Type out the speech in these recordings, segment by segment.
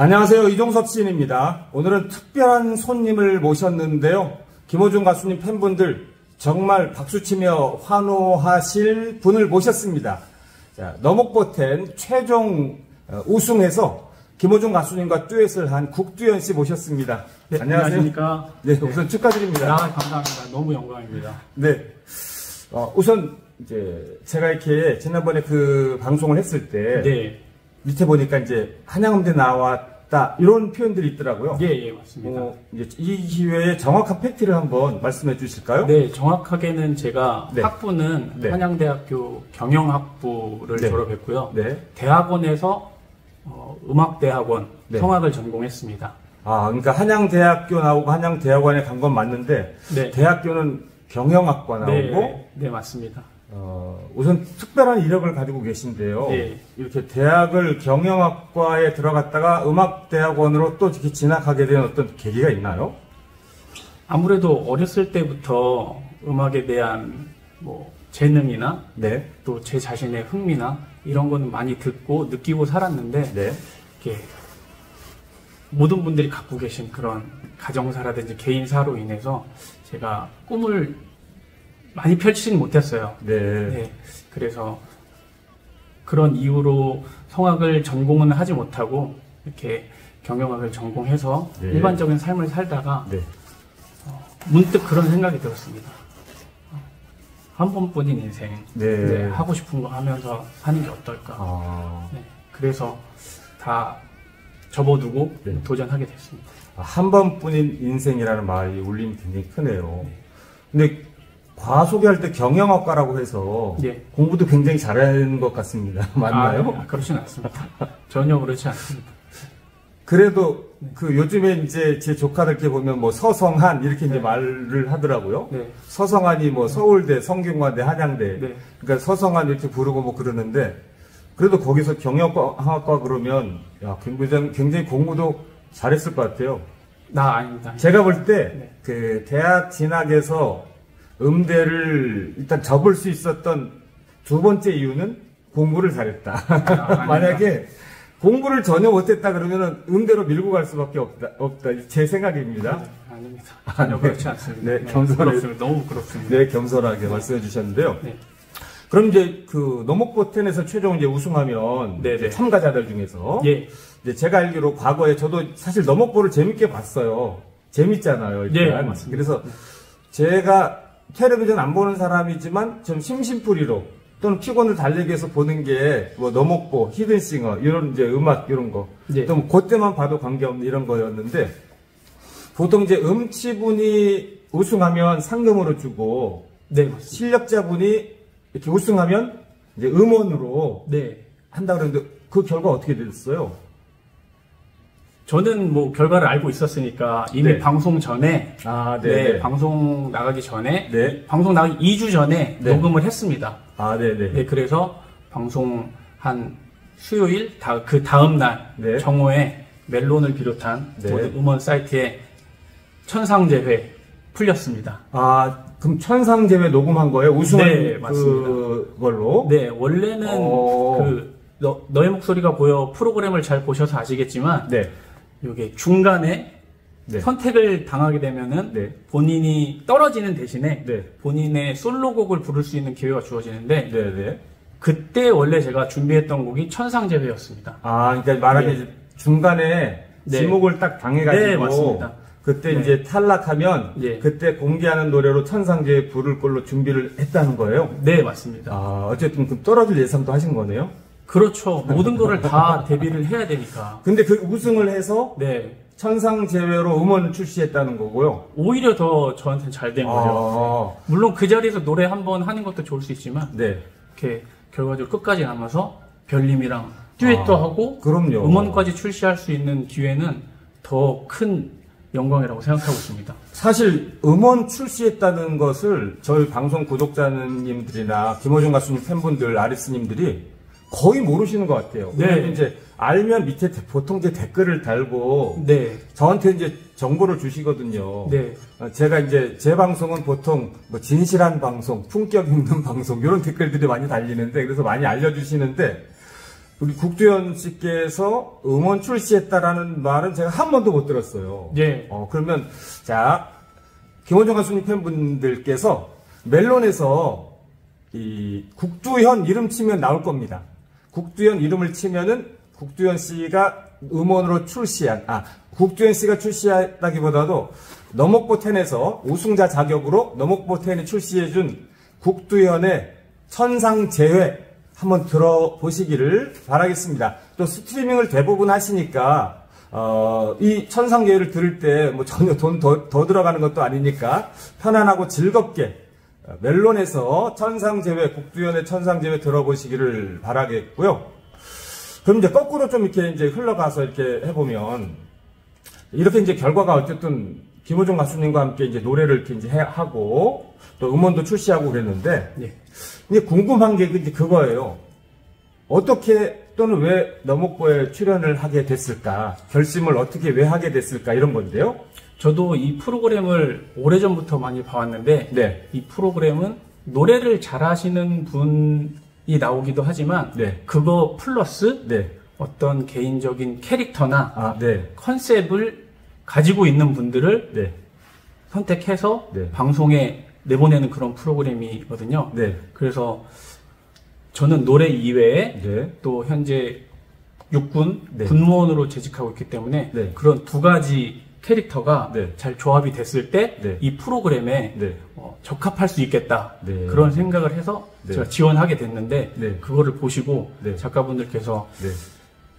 안녕하세요. 이종섭 시인입니다. 오늘은 특별한 손님을 모셨는데요. 김호중 가수님 팬분들 정말 박수치며 환호하실 분을 모셨습니다. 자, 너목보텐 최종 우승해서 김호중 가수님과 듀엣을 한 국두현 씨 모셨습니다. 네, 안녕하세요. 안녕하십니까. 네, 우선 축하드립니다. 감사합니다. 너무 영광입니다. 네. 우선 이제 제가 이렇게 지난번에 그 방송을 했을 때 네. 밑에 보니까 이제 한양음대 나왔다 이런 표현들이 있더라고요. 예, 맞습니다. 이제 이 기회에 정확한 팩트를 한번 말씀해 주실까요? 네, 정확하게는 제가 네. 학부는 네. 한양대학교 경영학부를 네. 졸업했고요. 네. 대학원에서 음악대학원 네. 성악을 전공했습니다. 아, 그러니까 한양대학교 나오고 한양대학원에 간 건 맞는데 네. 대학교는 경영학과 나오고 네, 맞습니다. 우선 특별한 이력을 가지고 계신데요. 네. 이렇게 대학을 경영학과에 들어갔다가 음악대학원으로 또 이렇게 진학하게 된 어떤 계기가 있나요? 아무래도 어렸을 때부터 음악에 대한 재능이나 네. 또 제 자신의 흥미나 이런 거는 많이 듣고 느끼고 살았는데 네. 이렇게 모든 분들이 갖고 계신 그런 가정사라든지 개인사로 인해서 제가 꿈을 많이 펼치지는 못했어요. 네. 네. 그래서 그런 이유로 성악을 전공은 하지 못하고 이렇게 경영학을 전공해서 네. 일반적인 삶을 살다가 네. 문득 그런 생각이 들었습니다. 한 번뿐인 인생, 네. 하고 싶은 거 하면서 사는 게 어떨까. 네. 그래서 다 접어두고 네. 도전하게 됐습니다. 한 번뿐인 인생이라는 말이 울림이 굉장히 크네요. 근데 과소개할 때 경영학과라고 해서 네. 공부도 굉장히 잘하는 것 같습니다. 맞나요? 네. 그렇진 않습니다. 전혀 그렇지 않습니다. 그래도 그 요즘에 이제 제 조카들께 보면 뭐 서성한 이렇게 이제 말을 하더라고요. 네. 서성한이 뭐 서울대, 성균관대, 한양대. 네. 그러니까 서성한 이렇게 부르고 뭐 그러는데 그래도 거기서 경영학과 그러면 야, 굉장히 공부도 잘했을 것 같아요. 아닙니다. 제가 볼 때 네. 그 대학 진학에서 음대를 일단 접을 수 있었던 두 번째 이유는 공부를 잘했다. 만약에 공부를 전혀 못했다 그러면은 음대로 밀고 갈 수밖에 없다. 제 생각입니다. 네, 아닙니다. 전혀 그렇지 않습니다. 네, 겸손하게. 너무 부럽습니다. 네, 겸손하게 말씀해 주셨는데요. 네. 그럼 이제 그 너목보텐에서 최종 이제 우승하면 네, 이제 네. 참가자들 중에서 예. 이제 제가 알기로 과거에 저도 사실 너목보를 재밌게 봤어요. 재밌잖아요. 일단. 예, 맞습니다. 그래서 제가 텔레비전 안 보는 사람이지만 좀 심심풀이로 또는 피곤을 달래기 위해서 보는 게 뭐 너목보, 히든싱어 이런 이제 음악 이런 거. 예. 또 그때만 봐도 관계없는 이런 거였는데 보통 이제 음치분이 우승하면 상금으로 주고 네, 맞습니다. 실력자분이 이렇게 우승하면 이제 음원으로 네. 한다 그러는데 그 결과 어떻게 됐어요? 저는 결과를 알고 있었으니까 이미 네. 방송 전에 네. 방송 나가기 전에 네. 방송 나가기 2주 전에 네. 녹음을 했습니다. 네네. 네, 그래서 방송 한 수요일 그 다음 날 네. 정오에 멜론을 비롯한 네. 모든 음원 사이트에 천상재회 풀렸습니다. 그럼 천상제외 녹음한 거예요? 우승한 네, 맞습니다. 그걸로? 네, 원래는 너의 목소리가 보여 프로그램을 잘 보셔서 아시겠지만 네. 이게 중간에 네. 선택을 당하게 되면은 네. 본인이 떨어지는 대신에 네. 본인의 솔로곡을 부를 수 있는 기회가 주어지는데 네네. 그때 원래 제가 준비했던 곡이 천상재회였습니다. 그러니까 말하자면 네. 중간에 네. 지목을 딱 당해가지고 네, 맞습니다. 그때 네. 이제 탈락하면 네. 그때 공개하는 노래로 천상제외 부를 걸로 준비를 했다는 거예요? 네, 맞습니다. 어쨌든 그 떨어질 예상도 하신 거네요? 그렇죠. 모든 거를 다 대비를 해야 되니까. 근데 그 우승을 해서 네. 천상제외로 음원을 출시했다는 거고요. 오히려 더 저한테는 잘 된 거죠. 네. 물론 그 자리에서 노래 한 번 하는 것도 좋을 수 있지만 네. 이렇게 결과적으로 끝까지 남아서 별님이랑 듀엣도 하고 그럼요. 음원까지 출시할 수 있는 기회는 더 큰 영광이라고 생각하고 있습니다. 사실 음원 출시했다는 것을 저희 방송 구독자님들이나 김호중 가수님 팬분들, 아리스님들이 거의 모르시는 것 같아요. 네. 왜냐면 이제 알면 밑에 보통 이제 댓글을 달고 네. 저한테 이제 정보를 주시거든요. 네. 제가 이제 제 방송은 보통 뭐 진실한 방송, 품격 있는 방송 이런 댓글들이 많이 달리는데 그래서 많이 알려주시는데 우리 국두현 씨께서 음원 출시했다라는 말은 제가 한 번도 못 들었어요. 예. 그러면 자, 김호중 가수님 팬분들께서 멜론에서 이 국두현 이름 치면 나올 겁니다. 국두현 이름을 치면은 국두현 씨가 음원으로 출시한, 국두현 씨가 출시했다기보다도 너목보 10에서 우승자 자격으로 너목보 10이 출시해준 국두현의 천상재회 한번 들어보시기를 바라겠습니다. 또 스트리밍을 대부분 하시니까 이 천상재회를 들을 때 뭐 전혀 돈 더 들어가는 것도 아니니까 편안하고 즐겁게 멜론에서 천상재회, 국두현의 천상재회 들어보시기를 바라겠고요. 그럼 이제 거꾸로 좀 이렇게 이제 흘러가서 이렇게 해보면 이렇게 이제 결과가 어쨌든 김호중 가수님과 함께 이제 노래를 이렇게 이제 하고 또 음원도 출시하고 그랬는데 예. 이제 궁금한 게 이제 그거예요. 어떻게 또는 왜 너목보에 출연을 하게 됐을까? 결심을 어떻게 왜 하게 됐을까? 이런 건데요. 저도 이 프로그램을 오래전부터 많이 봐왔는데 네. 이 프로그램은 노래를 잘하시는 분이 나오기도 하지만 네. 그거 플러스 네. 어떤 개인적인 캐릭터나 네. 컨셉을 가지고 있는 분들을 네. 선택해서 네. 방송에 내보내는 그런 프로그램이거든요. 네. 그래서 저는 노래 이외에 네. 또 현재 육군 네. 군무원으로 재직하고 있기 때문에 네. 그런 두 가지 캐릭터가 네. 잘 조합이 됐을 때 이 네. 프로그램에 네. 적합할 수 있겠다 네. 그런 생각을 해서 네. 제가 지원하게 됐는데 네. 그거를 보시고 네. 작가분들께서 네.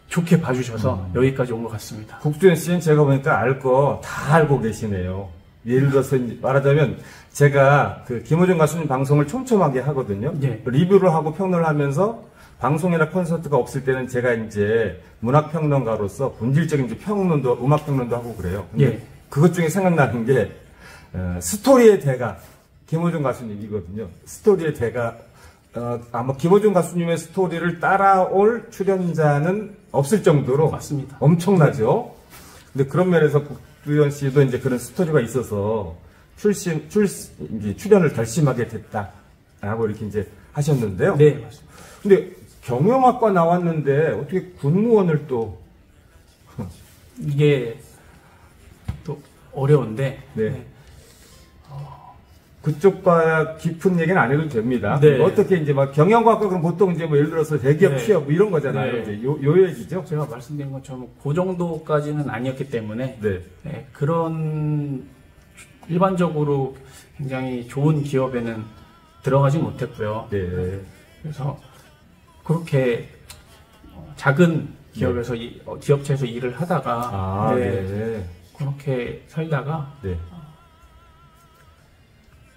좋게 봐주셔서 여기까지 온 것 같습니다. 국두현 씨는 제가 보니까 알 거 다 알고 계시네요. 예를 들어서 말하자면 제가 그 김호중 가수님 방송을 촘촘하게 하거든요. 예. 리뷰를 하고 평론을 하면서 방송이나 콘서트가 없을 때는 제가 이제 문학평론가로서 본질적인 이제 평론도 음악평론도 하고 그래요. 근데 예. 그것 중에 생각나는 게 스토리의 대가 김호중 가수님이거든요. 스토리의 대가 아마 김호중 가수님의 스토리를 따라올 출연자는 없을 정도로 맞습니다. 엄청나죠. 근데 그런 면에서 국두현 씨도 이제 그런 스토리가 있어서 출연을 결심하게 됐다라고 이렇게 이제 하셨는데요. 네, 맞습니다. 근데 경영학과 나왔는데 어떻게 군무원을 또 이게 또 어려운데 네. 그쪽과 깊은 얘기는 안 해도 됩니다. 네. 어떻게 이제 막 경영학과 그럼 보통 이제 뭐 예를 들어서 대기업 네. 취업 뭐 이런 거잖아요. 네. 이제 요 얘기죠. 제가 말씀드린 것처럼 그 정도까지는 아니었기 때문에 네. 네, 그런 일반적으로 굉장히 좋은 기업에는 들어가지 못했고요. 네. 그래서 그렇게 작은 기업에서 기업체에서 일을 하다가 네. 그렇게 살다가 네.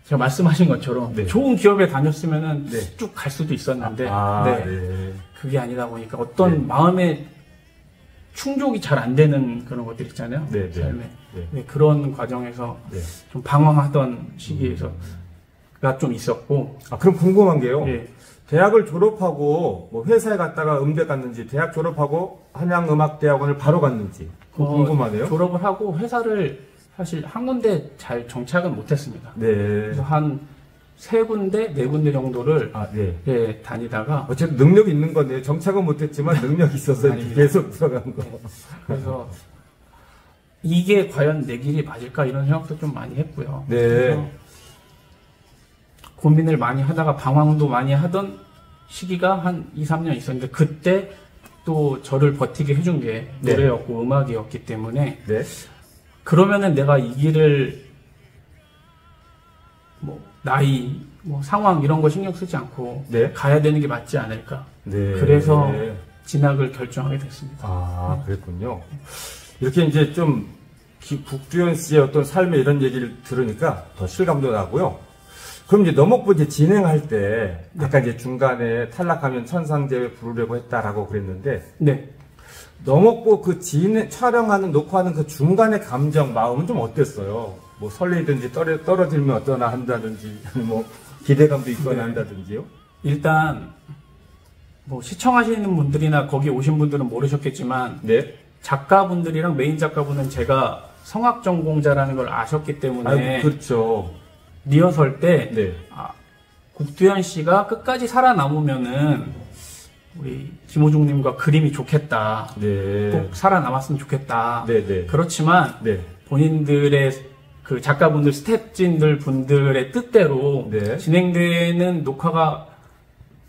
제가 말씀하신 것처럼 네. 좋은 기업에 다녔으면은 네. 쭉 갈 수도 있었는데 네. 그게 아니다 보니까 어떤 네. 마음의 충족이 잘 안 되는 그런 것들 있잖아요. 네. 삶에. 네. 네, 그런 과정에서 네. 좀 방황하던 시기에서가 좀 있었고. 그럼 궁금한 게요. 예. 대학을 졸업하고 뭐 회사에 갔다가 음대 갔는지 대학 졸업하고 한양음악대학원을 바로 갔는지 궁금하네요. 졸업을 하고 회사를 사실 한 군데 잘 정착은 못했습니다. 네. 그래서 한 세 군데, 네 군데 정도를 네. 예, 다니다가 어쨌든 능력이 있는 건데요. 정착은 못했지만 능력이 있어서 이렇게 아닙니다. 계속 들어간 거. 그래서 이게 과연 내 길이 맞을까 이런 생각도 좀 많이 했고요. 네. 그래서 고민을 많이 하다가 방황도 많이 하던 시기가 한 2, 3년 있었는데 그때 또 저를 버티게 해준 게 네. 노래였고 음악이었기 때문에 네. 그러면은 내가 이 길을 뭐 나이, 뭐 상황 이런 거 신경 쓰지 않고 네. 가야 되는 게 맞지 않을까. 네. 그래서 진학을 결정하게 됐습니다. 그랬군요. 이렇게 이제 좀 국두현 씨의 어떤 삶의 이런 얘기를 들으니까 더 실감도 나고요. 그럼 이제 너목보 이제 진행할 때 아까 이제 중간에 탈락하면 천상재회 부르려고 했다라고 그랬는데 네. 너목보 그 촬영하는 녹화하는 그 중간의 감정 마음은 좀 어땠어요? 뭐 설레이든지 떨어지면 어떠나 한다든지 뭐 기대감도 있거나 한다든지요? 일단 뭐 시청하시는 분들이나 거기 오신 분들은 모르셨겠지만 네. 작가분들이랑 메인 작가분은 제가 성악 전공자라는 걸 아셨기 때문에 그렇죠. 리허설 때 네. 국두현 씨가 끝까지 살아남으면은 우리 김호중님과 그림이 좋겠다. 네. 꼭 살아남았으면 좋겠다. 네네. 그렇지만 네. 본인들의 그 작가분들, 스태프진들 분들의 뜻대로 네. 진행되는 녹화가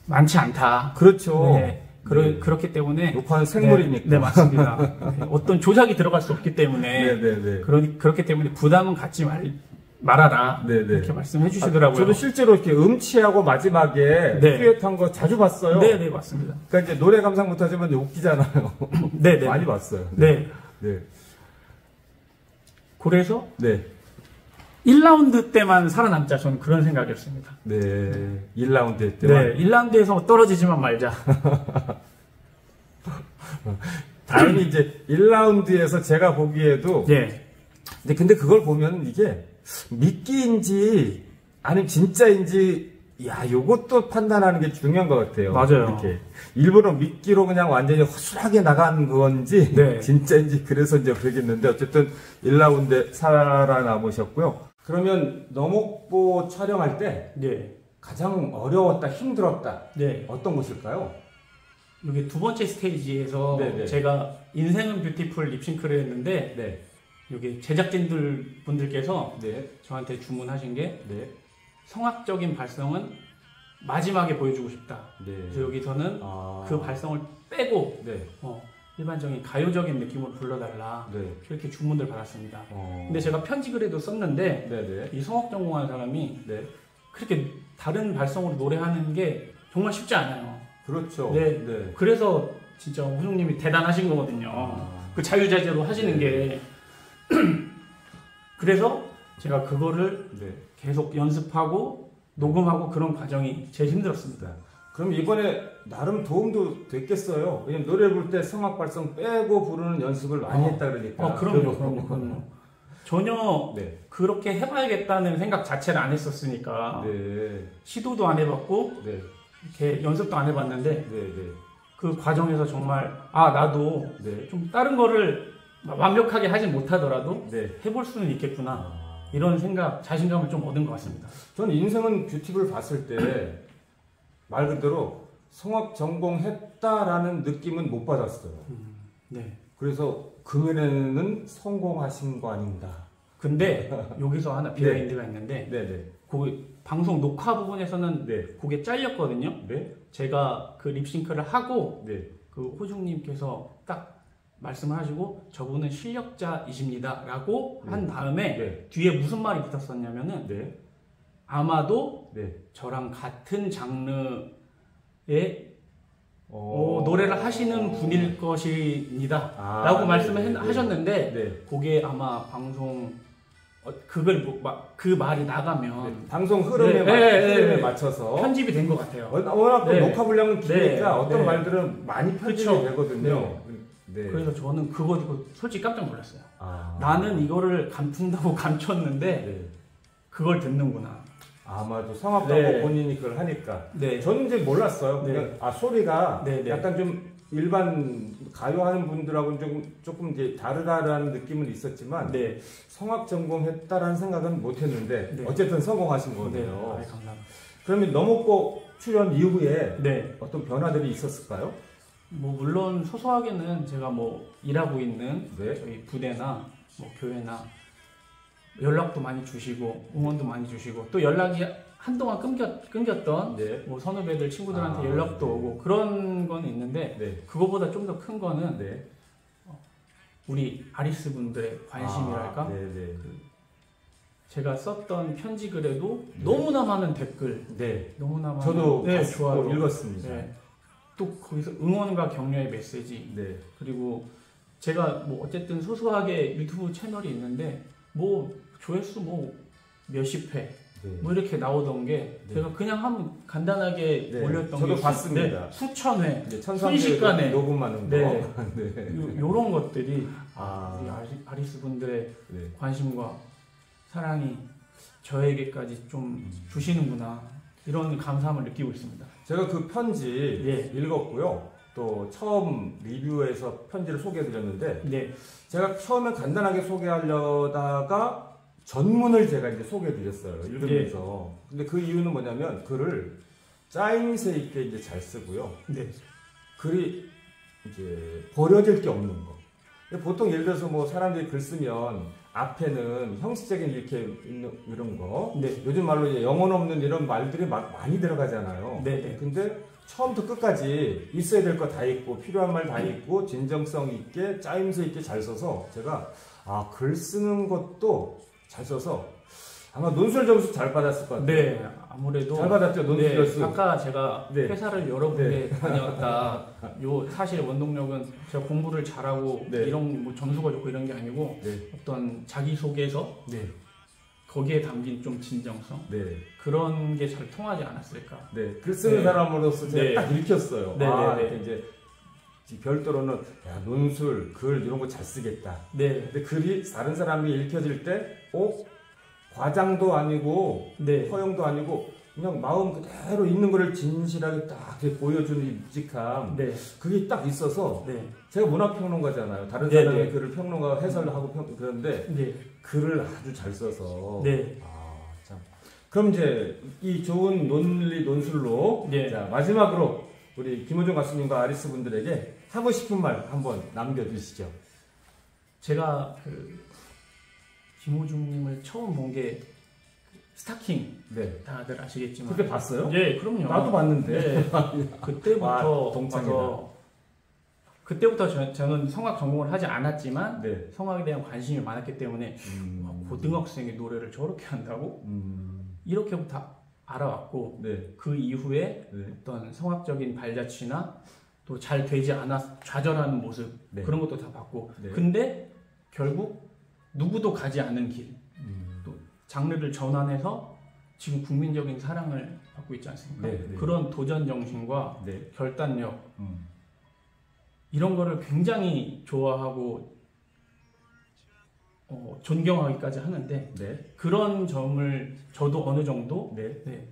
많지 않다. 그렇죠. 네. 네. 그렇기 때문에 녹화는 생물이니까. 네, 맞습니다. 네, 어떤 조작이 들어갈 수 없기 때문에 네네네. 그렇기 때문에 부담은 갖지 말아라. 네네. 이렇게 말씀해 주시더라고요. 저도 실제로 이렇게 음치하고 마지막에 네. 듀엣한 거 자주 봤어요. 네, 맞습니다. 그러니까 이제 노래 감상 못하지만 웃기잖아요. 네. 많이 봤어요. 네. 네. 그래서 네. 1라운드 때만 살아남자, 저는 그런 생각이었습니다. 네. 1라운드 네, 때만. 1라운드에서 떨어지지만 말자. 다행히 이제 1라운드에서 제가 보기에도 네. 근데 그걸 보면 이게 미끼인지 아니면 진짜인지 요것도 판단하는 게 중요한 것 같아요. 맞아요. 이렇게 일부러 미끼로 그냥 완전히 허술하게 나간 건지 네. 진짜인지 그래서 이제 그러겠는데 어쨌든 1라운드에 살아남으셨고요. 그러면 너목보 촬영할 때 네. 가장 어려웠다, 힘들었다. 네. 어떤 것일까요? 여기 두 번째 스테이지에서 네네. 제가 인생은 뷰티풀 립싱크를 했는데 네. 여기 제작진들 분들께서 네. 저한테 주문하신 게 네. 성악적인 발성은 마지막에 보여주고 싶다. 네. 그래서 여기서는 그 발성을 빼고 네. 일반적인 가요적인 느낌으로 불러달라. 네. 이렇게 주문을 받았습니다. 어. 근데 제가 편집글에도 썼는데 네네. 이 성악 전공하는 사람이 네. 그렇게 다른 발성으로 노래하는 게 정말 쉽지 않아요. 그렇죠. 네. 네. 그래서 진짜 호중님이 대단하신 거거든요. 그 자유자재로 하시는 게. 그래서 제가 그거를 네. 계속 연습하고 녹음하고 그런 과정이 제일 힘들었습니다. 그럼 이번에 나름 도움도 됐겠어요. 왜냐면 노래 부를 때 성악 발성 빼고 부르는 연습을 많이 했다 그러니까. 그럼요. 전혀 네. 그렇게 해봐야겠다는 생각 자체를 안 했었으니까 네. 시도도 안 해봤고 네. 이렇게 연습도 안 해봤는데 네. 네. 그 과정에서 정말 나도 네. 좀 다른 거를 완벽하게 하진 못하더라도 네. 해볼 수는 있겠구나 이런 생각, 자신감을 좀 얻은 것 같습니다. 저는 인생은 뷰티풀 봤을 때 말 그대로 성악 전공했다라는 느낌은 못 받았어요. 네. 그래서 금연에는 성공하신 거 아닌가. 근데 여기서 하나 비하인드가 있는데 네네. 그 방송 녹화 부분에서는 네. 그게 잘렸거든요. 네. 제가 그 립싱크를 하고 네. 그 호중님께서 딱 말씀을 하시고 저분은 실력자이십니다 라고 한 다음에 네. 뒤에 무슨 말이 붙었었냐면은 네. 아마도 네. 저랑 같은 장르의 노래를 하시는 분일 것입니다 라고 말씀을 하셨는데 네. 그게 아마 방송 그 말이 나가면 네. 방송 흐름에 맞춰서 편집이 된 것 같아요. 워낙 네. 녹화 분량은 기니까 네. 어떤 네. 말들은 많이 편집이 그쵸. 되거든요. 네. 그래서 저는 그거 듣고 솔직히 깜짝 놀랐어요. 아. 나는 이거를 감춘다고 감췄는데 네. 그걸 듣는구나. 아마도 성악하고 네. 본인이 그걸 하니까. 네. 저는 이제 몰랐어요. 네. 그냥 소리가 네, 네. 약간 좀 일반 가요하는 분들하고는 조금 이제 다르다라는 느낌은 있었지만 네. 성악 전공했다라는 생각은 못했는데 네. 어쨌든 성공하신 네. 거네요. 감사합니다. 그러면 너목보 출연 이후에 네. 어떤 변화들이 있었을까요? 뭐 물론 소소하게는 제가 뭐 일하고 있는 네. 저희 부대나 뭐 교회나 연락도 많이 주시고 응원도 많이 주시고 또 연락이 한동안 끊겼던 네. 뭐 선후배들 친구들한테 아, 연락도 네. 오고 그런 건 있는데 네. 그거보다 좀 더 큰 거는 네. 우리 아리스 분들의 관심이랄까. 네네. 제가 썼던 편지 글에도 네. 너무나 많은 댓글, 네. 너무나 많은 저도 좋아요. 읽었습니다. 네. 또 거기서 응원과 격려의 메시지. 네. 그리고 제가 뭐 어쨌든 소소하게 유튜브 채널이 있는데 뭐 조회수 뭐 몇십 회. 네. 뭐 이렇게 나오던 게 네. 제가 그냥 한번 간단하게 네. 올렸던 저도 게 봤습니다. 수천 회, 네, 순식간에 녹음하는 거. 네. 네. 요런 것들이 아. 우리 아리스 분들의 네. 관심과 사랑이 저에게까지 좀 주시는구나 이런 감사함을 느끼고 있습니다. 제가 그 편지 예. 읽었고요. 또 처음 리뷰에서 편지를 소개해드렸는데 네, 제가 처음에 간단하게 소개하려다가 전문을 제가 이제 소개해드렸어요. 읽으면서. 근데 그 이유는 뭐냐면 글을 짜임새 있게 이제 잘 쓰고요. 네, 글이 이제 버려질 게 없는 거. 보통 예를 들어서 뭐 사람들이 글 쓰면 앞에는 형식적인 이렇게 있는 이런 거. 네. 요즘 말로 이제 영혼 없는 이런 말들이 많이 들어가잖아요. 네. 근데 처음부터 끝까지 있어야 될 거 다 있고 필요한 말 다 있고 진정성 있게 짜임새 있게 잘 써서 제가 글 쓰는 것도 잘 써서 아마 논술 점수 잘 받았을 것 같아요. 네, 아무래도 잘 받았죠. 논술 네, 점수. 아까 제가 네. 회사를 여러 군데 다녔다. 사실 원동력은 제가 공부를 잘하고 네. 이런 뭐 점수가 좋고 이런 게 아니고 네. 어떤 자기 소개서 네. 거기에 담긴 좀 진정성 네. 그런 게 잘 통하지 않았을까. 네. 글 쓰는 네. 사람으로서 제가 네. 딱 읽혔어요. 네, 네, 이렇게 이제 별도로는 논술, 글 이런 거 잘 쓰겠다. 네. 근데 글이 다른 사람이 읽혀질 때, 과장도 아니고, 네. 허용도 아니고, 그냥 마음 그대로 있는 거를 진실하게 딱 이렇게 보여주는 이 묵직함. 네. 그게 딱 있어서, 네. 제가 문학평론가잖아요. 다른 네, 사람의 네. 글을 평론가 해설을 하고 그러는데, 네. 글을 아주 잘 써서. 네. 참. 그럼 이제 이 좋은 논리, 논술로, 네. 자, 마지막으로 우리 김호중 가수님과 아리스 분들에게 하고 싶은 말 한번 남겨주시죠. 제가 김호중님을 처음 본 게 스타킹 네. 다들 아시겠지만 그때 봤어요? 네, 그럼요. 나도 봤는데. 네. 그때부터 동창이다. 봐서 그때부터 저는 성악 전공을 하지 않았지만 네. 성악에 대한 관심이 많았기 때문에 고등학생이 노래를 저렇게 한다고 이렇게부터 알아왔고 네. 그 이후에 네. 어떤 성악적인 발자취나 또 잘 되지 않아 좌절하는 모습 네. 그런 것도 다 봤고 네. 근데 결국 누구도 가지 않은 길 또 장르를 전환해서 지금 국민적인 사랑을 받고 있지 않습니까? 네, 네. 그런 도전 정신과 네. 결단력 이런 거를 굉장히 좋아하고 존경하기까지 하는데 네. 그런 점을 저도 어느 정도 네. 네,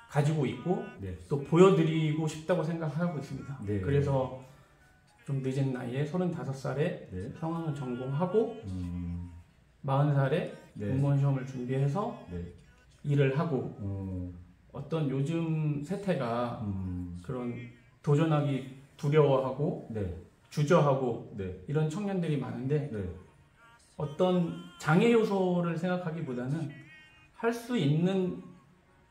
가지고 있고 네. 또 보여드리고 싶다고 생각하고 있습니다. 네. 그래서 좀 늦은 나이에 35살에 네. 성악을 전공하고 40살에 네. 공무원 시험을 준비해서 네. 일을 하고 어떤 요즘 세태가 그런 도전하기 두려워하고 네. 주저하고 네. 이런 청년들이 많은데 네. 어떤 장애 요소를 생각하기보다는 할 수 있는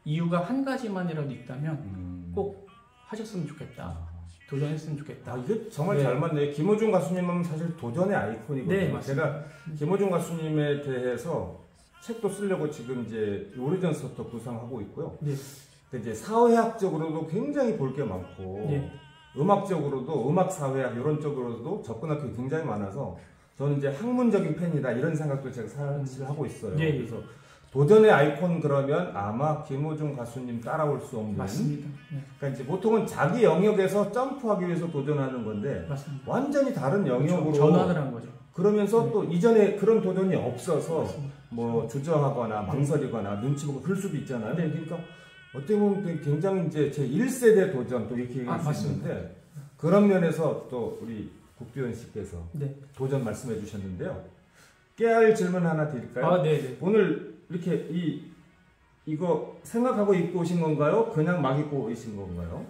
이유가 한 가지만이라도 있다면 꼭 하셨으면 좋겠다. 도전했으면 좋겠다. 이게 정말 네. 잘 맞네요. 김호중 가수님은 사실 도전의 아이콘이거든요. 네, 맞습니다. 제가 김호중 가수님에 대해서 책도 쓰려고 지금 이제 오래전부터 구상하고 있고요. 네. 근데 이제 사회학적으로도 굉장히 볼 게 많고, 네. 음악적으로도 음악사회학 이런 쪽으로도 접근할 게 굉장히 많아서 저는 이제 학문적인 팬이다 이런 생각도 제가 사실 하고 있어요. 네. 그래서 도전의 아이콘 그러면 아마 김호중 가수님 따라올 수 없는. 맞습니다. 네. 그러니까 이제 보통은 자기 영역에서 점프하기 위해서 도전하는 건데 맞습니다. 완전히 다른 영역으로 전환을 한 거죠. 그러면서 네. 또 이전에 그런 도전이 없어서 맞습니다. 뭐 주저하거나 망설이거나 눈치 보고 그럴 수도 있잖아요. 네. 그러니까 어떻게 보면 굉장히 이제 제 1세대 도전 또 이렇게 얘기할 수 맞습니다. 있는데 그런 면에서 또 우리 국두현 씨께서 네. 도전 말씀해 주셨는데요. 깨알 질문 하나 드릴까요? 네. 오늘 이렇게 이거 생각하고 입고 오신 건가요? 그냥 막 입고 오신 건가요?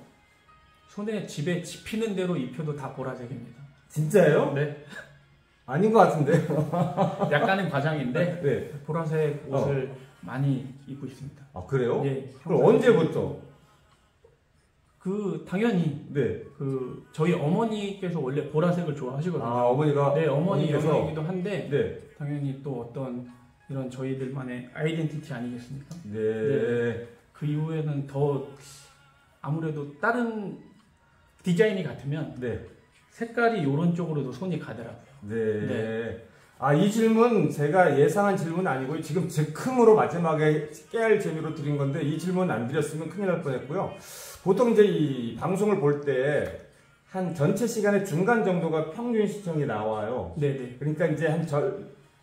손에 집에 집히는 대로 입혀도 다 보라색입니다. 진짜예요? 네. 아닌 것 같은데. 약간의 과장인데 네. 보라색 옷을 많이 입고 있습니다. 아 그래요? 예. 그럼 언제부터? 당연히 네. 저희 어머니께서 원래 보라색을 좋아하시거든요. 아 어머니가. 네, 어머니 어머니께서? 영역이기도 한데 네. 당연히 또 어떤 이런 저희들만의 아이덴티티 아니겠습니까? 네. 그 이후에는 더 아무래도 다른 디자인이 같으면 네. 색깔이 이런 쪽으로도 손이 가더라고요. 네. 네. 이 질문 제가 예상한 질문 아니고요. 지금 즉흥으로 마지막에 깨알 재미로 드린 건데 이 질문 안 드렸으면 큰일 날 뻔했고요. 보통 이제 이 방송을 볼 때 한 전체 시간의 중간 정도가 평균 시청이 나와요. 네네. 그러니까 이제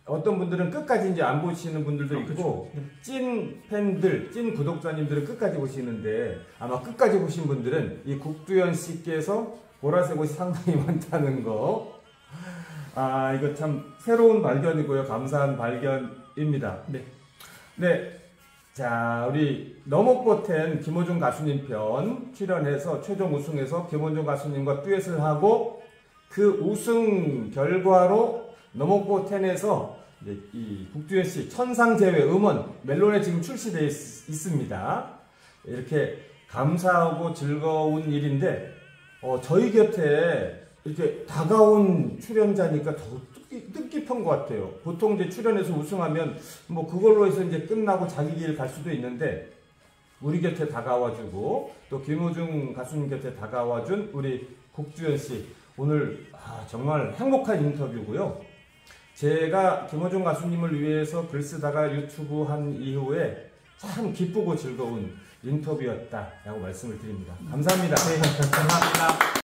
어떤 분들은 끝까지 이제 안 보시는 분들도 있고, 그렇죠. 네. 찐 팬들, 찐 구독자님들은 끝까지 보시는데, 아마 끝까지 보신 분들은 이 국두현 씨께서 보라색 옷이 상당히 많다는 거. 이거 참 새로운 발견이고요. 감사한 발견입니다. 네. 네. 자, 우리 너목보텐 김호중 가수님 편 출연해서 최종 우승해서 김호중 가수님과 듀엣을 하고 그 우승 결과로 너목보텐에서 이 북듀엣이 천상제외 음원 멜론에 지금 출시되어 있습니다. 이렇게 감사하고 즐거운 일인데 저희 곁에 이렇게 다가온 출연자니까 더 뜻깊은 것 같아요. 보통 이제 출연해서 우승하면 뭐 그걸로 해서 이제 끝나고 자기 길 갈 수도 있는데 우리 곁에 다가와주고 또 김호중 가수님 곁에 다가와준 우리 국주현 씨 오늘 정말 행복한 인터뷰고요. 제가 김호중 가수님을 위해서 글 쓰다가 유튜브 한 이후에 참 기쁘고 즐거운 인터뷰였다라고 말씀을 드립니다. 감사합니다. 네, 감사합니다.